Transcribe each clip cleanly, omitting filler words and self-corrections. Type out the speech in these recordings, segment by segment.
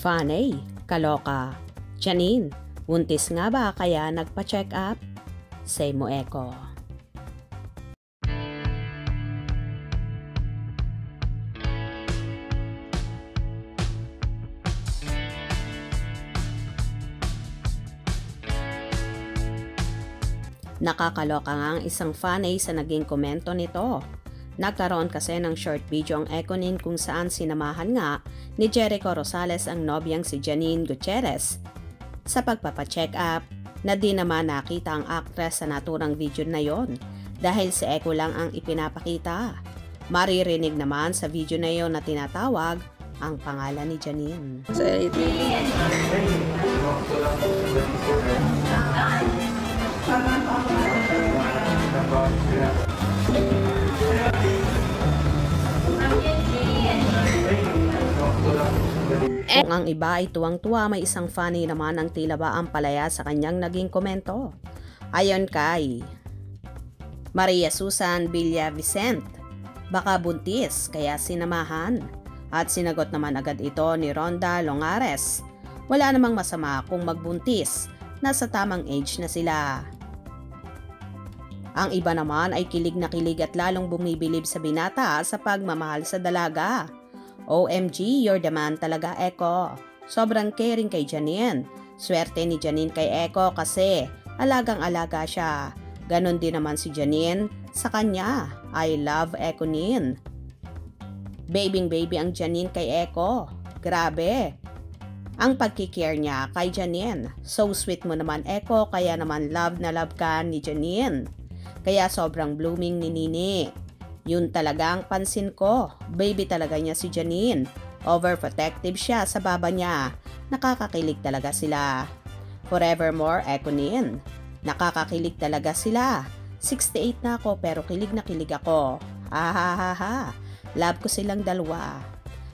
Fanny, kaloka. Janine, buntis nga ba kaya nagpa-check up? Say mo Eko. Nakakaloka nga ang isang fanay sa naging komento nito. Nagkaroon kasi ng short video ang Ekonin kung saan sinamahan nga ni Jericho Rosales ang nobyang si Janine Gutierrez sa pagpapacheck up na di naman nakita ang actress sa naturang video na yon dahil si Eko lang ang ipinapakita. Maririnig naman sa video na yon na tinatawag ang pangalan ni Janine. Ang iba ay tuwang-tuwa, may isang funny naman ang tila ba ang palaya sa kanyang naging komento. Ayon kay Maria Susan Villa Vicente, baka buntis kaya sinamahan. At sinagot naman agad ito ni Rhonda Longares, wala namang masama kung magbuntis, nasa tamang age na sila. Ang iba naman ay kilig na kilig at lalong bumibilib sa binata sa pagmamahal sa dalaga. OMG, you're the man talaga, Eko. Sobrang caring kay Janine. Swerte ni Janine kay Eko kasi alagang-alaga siya. Ganon din naman si Janine sa kanya. I love Ekonin. Baby ang Janine kay Eko. Grabe. Ang pagkikare niya kay Janine. So sweet mo naman, Eko, kaya naman love na love ka ni Janine. Kaya sobrang blooming ni Nini. Yun talaga ang pansin ko. Baby talaga niya si Janine. Overprotective siya sa baba niya. Nakakakilig talaga sila. Forevermore, Ekonin. Nakakakilig talaga sila. 68 na ako pero kilig na kilig ako. Ha. Love ko silang dalawa.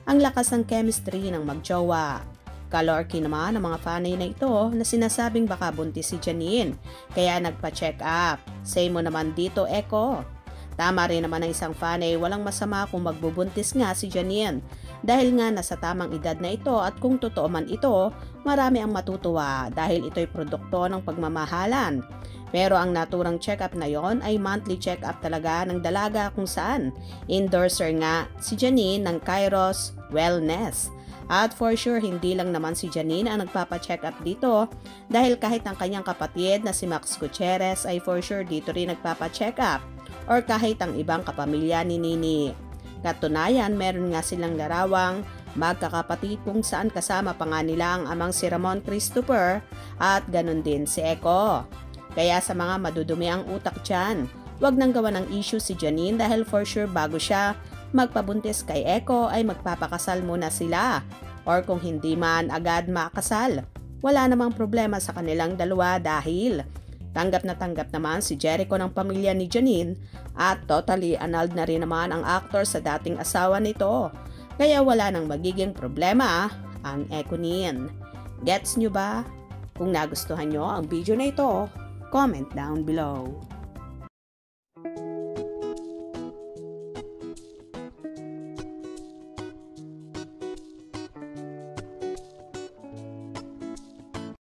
Ang lakas ng chemistry ng magjowa. Kalorky naman ang mga fanay na ito na sinasabing baka buntis si Janine. Kaya nagpa-check up. Say mo naman dito, Eko. Tama rin naman ang isang fanay, walang masama kung magbubuntis nga si Janine. Dahil nga nasa tamang edad na ito at kung totoo man ito, marami ang matutuwa dahil ito'y produkto ng pagmamahalan. Pero ang naturang check-up na yon ay monthly check-up talaga ng dalaga kung saan endorser nga si Janine ng Kairos Wellness. At for sure, hindi lang naman si Janine ang nagpapa-check up dito dahil kahit ang kanyang kapatid na si Max Gutierrez ay for sure dito rin nagpapa-check up. Or kahit ang ibang kapamilya ni Nini. Katunayan, meron nga silang larawang magkakapatid kung saan kasama pa nga nila ang amang si Ramon Christopher at ganun din si Eko. Kaya sa mga madudumi ang utak dyan, wag nang gawa ng issue si Janine dahil for sure bago siya magpabuntis kay Eko ay magpapakasal muna sila. Or kung hindi man agad makasal, wala namang problema sa kanilang dalawa dahil tanggap naman si Jericho ng pamilya ni Janine at totally annulled na rin naman ang actor sa dating asawa nito. Kaya wala nang magiging problema ang Ekonin. Gets nyo ba? Kung nagustuhan nyo ang video na ito, comment down below.